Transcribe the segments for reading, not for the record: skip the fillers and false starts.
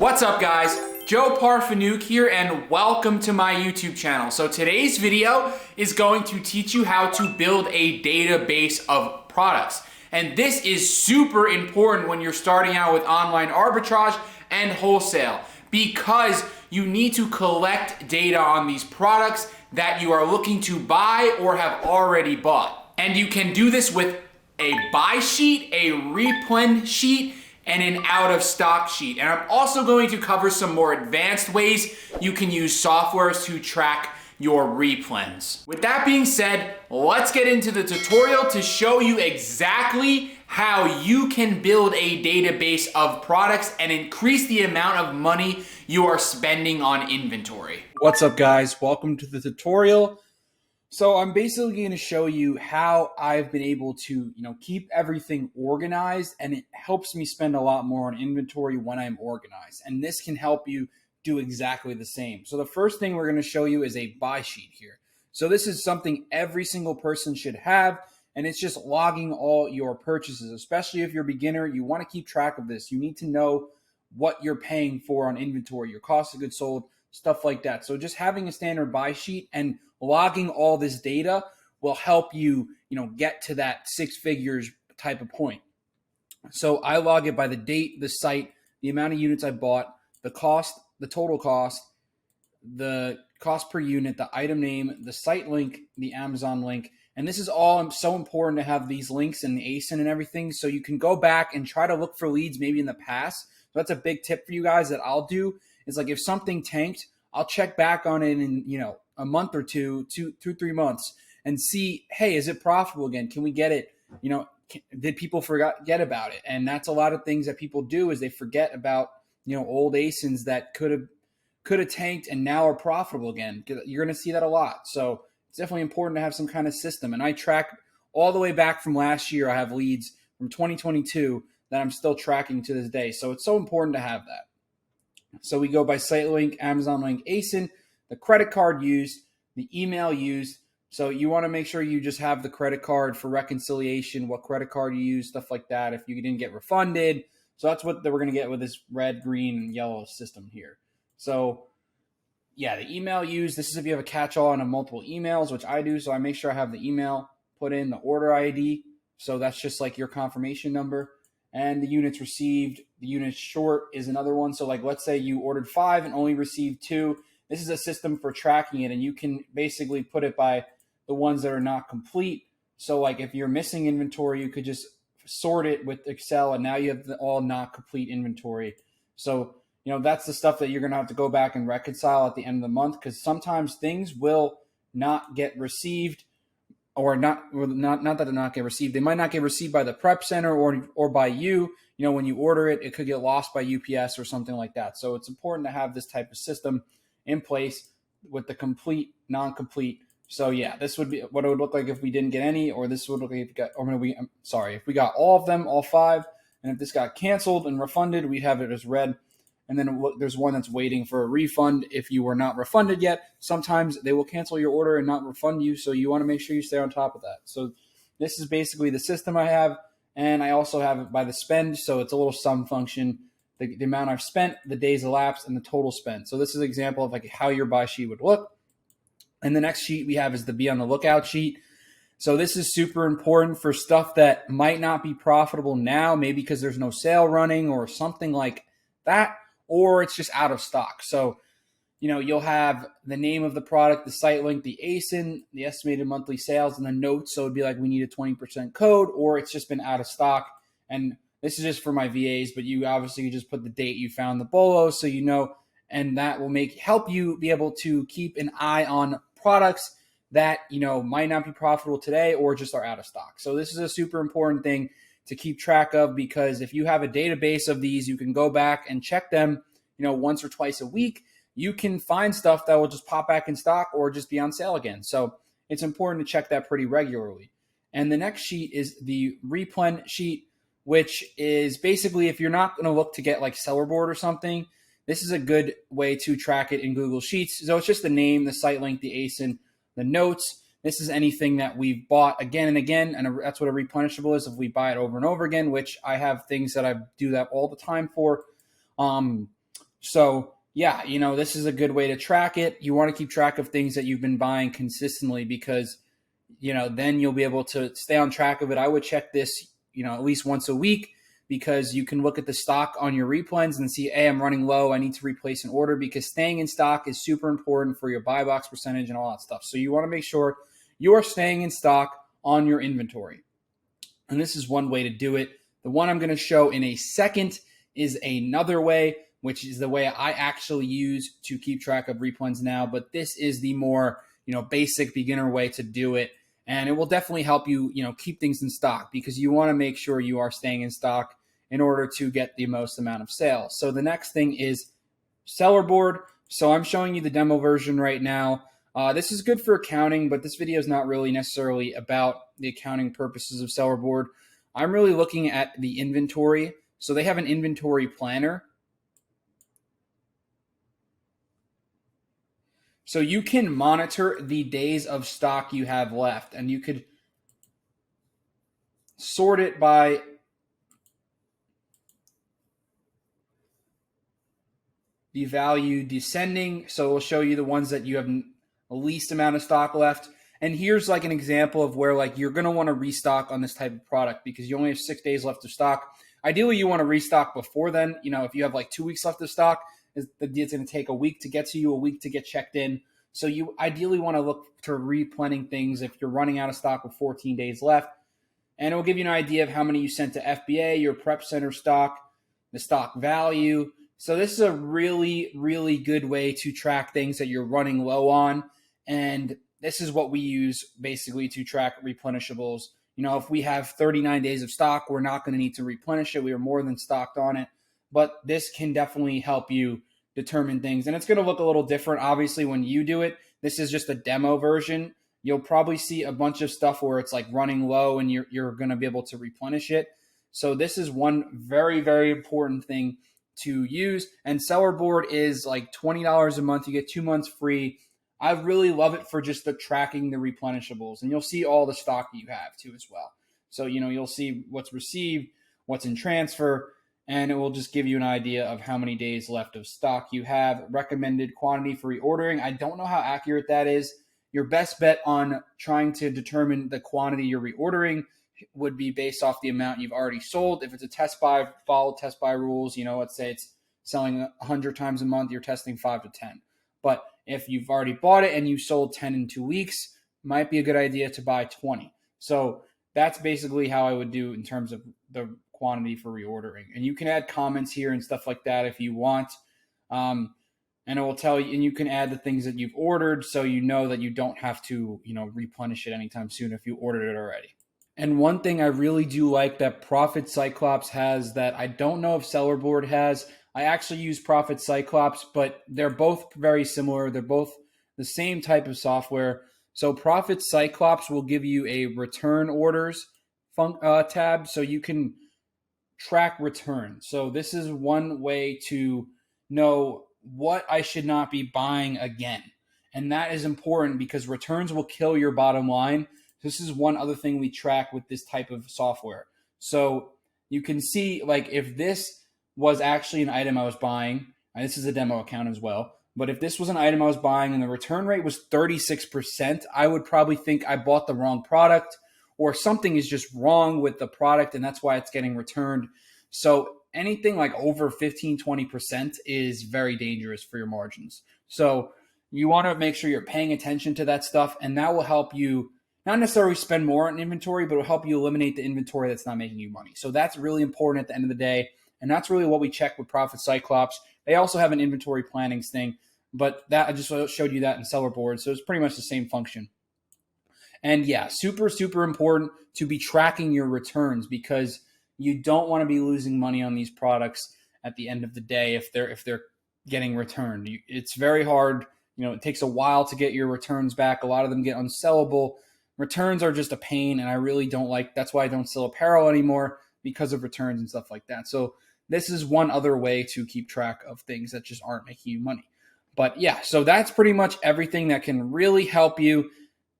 What's up guys? Joe Parfanook here and welcome to my YouTube channel. So today's video is going to teach you how to build a database of products. And this is super important when you're starting out with online arbitrage and wholesale because you need to collect data on these products that you are looking to buy or have already bought. And you can do this with a buy sheet, a replen sheet, and an out of stock sheet. And I'm also going to cover some more advanced ways you can use softwares to track your replens. With that being said, let's get into the tutorial to show you exactly how you can build a database of products and increase the amount of money you are spending on inventory. What's up guys? Welcome to the tutorial. So I'm basically going to show you how I've been able to, keep everything organized, and it helps me spend a lot more on inventory when I'm organized. And this can help you do exactly the same. So the first thing we're going to show you is a buy sheet here. So this is something every single person should have, and it's just logging all your purchases, especially if you're a beginner. You want to keep track of this. You need to know what you're paying for on inventory, your cost of goods sold, stuff like that. So just having a standard buy sheet and logging all this data will help you, get to that six figures type of point. So I log it by the date, the site, the amount of units I bought, the cost, the total cost, the cost per unit, the item name, the site link, the Amazon link. And this is all so important to have these links and the ASIN and everything. So you can go back and try to look for leads maybe in the past. So that's a big tip for you guys that I'll do. Is like if something tanked, I'll check back on it in, a month or two, 3 months and see, hey, is it profitable again? Can we get it? Did people forget about it? And that's a lot of things that people do is they forget about, old ASINs that could have tanked and now are profitable again. You're going to see that a lot. So it's definitely important to have some kind of system. And I track all the way back from last year. I have leads from 2022 that I'm still tracking to this day. So it's so important to have that. So we go by site link, Amazon link, ASIN, the credit card used, the email used. So you want to make sure you just have the credit card for reconciliation, what credit card you use, stuff like that, if you didn't get refunded. So that's what we're going to get with this red, green, and yellow system here. So yeah, the email used, this is if you have a catch-all and have multiple emails, which I do. So I make sure I have the email, put in the order ID. So that's just like your confirmation number. And the units received, the units short is another one. So like, let's say you ordered 5 and only received 2. This is a system for tracking it, and you can basically put it by the ones that are not complete. So like if you're missing inventory, you could just sort it with Excel, and now you have the all not complete inventory. So, that's the stuff that you're going to have to go back and reconcile at the end of the month, because sometimes things will not get received. Or not that they not get received. They might not get received by the prep center or by you. When you order it, it could get lost by UPS or something like that. So it's important to have this type of system in place with the complete, non-complete. So yeah, this would be what it would look like if we didn't get any, or this would look like if we got all of them, all 5, and if this got canceled and refunded, we'd have it as red. And then there's one that's waiting for a refund. If you were not refunded yet, sometimes they will cancel your order and not refund you. So you want to make sure you stay on top of that. So this is basically the system I have. And I also have it by the spend. So it's a little sum function, the amount I've spent, the days elapsed, and the total spent. So this is an example of like how your buy sheet would look. And the next sheet we have is the be on the lookout sheet. So this is super important for stuff that might not be profitable now, maybe because there's no sale running or something like that, or it's just out of stock. So, you'll have the name of the product, the site link, the ASIN, the estimated monthly sales, and the notes. So it'd be like we need a 20% code, or it's just been out of stock. And this is just for my VAs, but you obviously just put the date you found the bolo, so and that will help you be able to keep an eye on products that, might not be profitable today or just are out of stock. So this is a super important thing to keep track of, because if you have a database of these, you can go back and check them, once or twice a week. You can find stuff that will just pop back in stock or just be on sale again. So it's important to check that pretty regularly. And the next sheet is the Replen Sheet, which is basically if you're not going to look to get like seller board or something, this is a good way to track it in Google Sheets. So it's just the name, the site link, the ASIN, the notes. This is anything that we've bought again and again, and that's what a replenishable is if we buy it over and over again, which I have things that I do that all the time for. So yeah, this is a good way to track it. You want to keep track of things that you've been buying consistently because, then you'll be able to stay on track of it. I would check this, at least once a week because you can look at the stock on your replens and see, hey, I'm running low. I need to replace an order because staying in stock is super important for your buy box percentage and all that stuff. So you want to make sure you are staying in stock on your inventory. And this is one way to do it. The one I'm going to show in a second is another way, which is the way I actually use to keep track of replens now. But this is the more, basic beginner way to do it. And it will definitely help you, keep things in stock because you want to make sure you are staying in stock in order to get the most amount of sales. So the next thing is seller board. So I'm showing you the demo version right now. This is good for accounting, but this video is not really necessarily about the accounting purposes of seller board. I'm really looking at the inventory. So they have an inventory planner. So you can monitor the days of stock you have left, and you could sort it by the value descending. So it will show you the ones that you have the least amount of stock left. And here's like an example of where like you're going to want to restock on this type of product because you only have 6 days left of stock. Ideally, you want to restock before then. If you have like 2 weeks left of stock, it's going to take a week to get to you, a week to get checked in. So you ideally want to look to replenishing things if you're running out of stock with 14 days left. And it will give you an idea of how many you sent to FBA, your prep center stock, the stock value. So this is a really, really good way to track things that you're running low on. And this is what we use basically to track replenishables. If we have 39 days of stock, we're not going to need to replenish it. We are more than stocked on it. But this can definitely help you determine things. And it's going to look a little different, obviously, when you do it. This is just a demo version. You'll probably see a bunch of stuff where it's like running low and you're going to be able to replenish it. So this is one very, very important thing to use. And seller board is like $20 a month. You get 2 months free. I really love it for just the tracking the replenishables. And you'll see all the stock you have too as well. So, you'll see what's received, what's in transfer, and it will just give you an idea of how many days left of stock you have. Recommended quantity for reordering. I don't know how accurate that is. Your best bet on trying to determine the quantity you're reordering would be based off the amount you've already sold. If it's a test buy, follow test buy rules. Let's say it's selling 100 times a month, you're testing 5 to 10. But if you've already bought it and you sold 10 in 2 weeks, might be a good idea to buy 20. So that's basically how I would do in terms of the quantity for reordering. And you can add comments here and stuff like that if you want. And it will tell you, and you can add the things that you've ordered so you know that you don't have to, replenish it anytime soon if you ordered it already. And one thing I really do like that Profit Cyclops has that I don't know if Seller Board has. I actually use Profit Cyclops, but they're both very similar. They're both the same type of software. So Profit Cyclops will give you a return orders tab so you can track return. So this is one way to know what I should not be buying again. And that is important because returns will kill your bottom line. This is one other thing we track with this type of software. So you can see, like, if this was actually an item I was buying, and this is a demo account as well, but if this was an item I was buying and the return rate was 36%, I would probably think I bought the wrong product or something is just wrong with the product and that's why it's getting returned. So anything like over 15, 20% is very dangerous for your margins. So you want to make sure you're paying attention to that stuff, and that will help you not necessarily spend more on inventory, but it will help you eliminate the inventory that's not making you money. So that's really important at the end of the day, and that's really what we check with Profit Cyclops. They also have an inventory planning thing, but that I just showed you that in Seller Board, so it's pretty much the same function. And yeah, super, super important to be tracking your returns because you don't want to be losing money on these products at the end of the day if they're getting returned. It's very hard. It takes a while to get your returns back. A lot of them get unsellable. Returns are just a pain, and I really don't like. That's why I don't sell apparel anymore, because of returns and stuff like that. So this is one other way to keep track of things that just aren't making you money. But yeah, so that's pretty much everything that can really help you.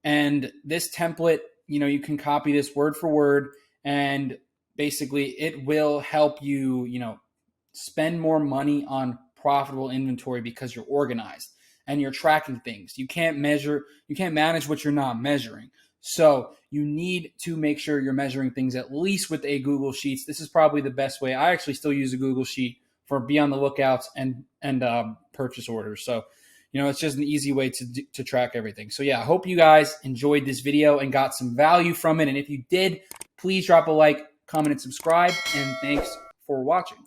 And this template, you can copy this word for word, and basically it will help you, spend more money on profitable inventory because you're organized and you're tracking things. You can't manage what you're not measuring. So you need to make sure you're measuring things at least with a Google Sheets. This is probably the best way. I actually still use a Google Sheet for be on the lookouts and purchase orders. So, it's just an easy way to track everything. So yeah, I hope you guys enjoyed this video and got some value from it. And if you did, please drop a like, comment, and subscribe. And thanks for watching.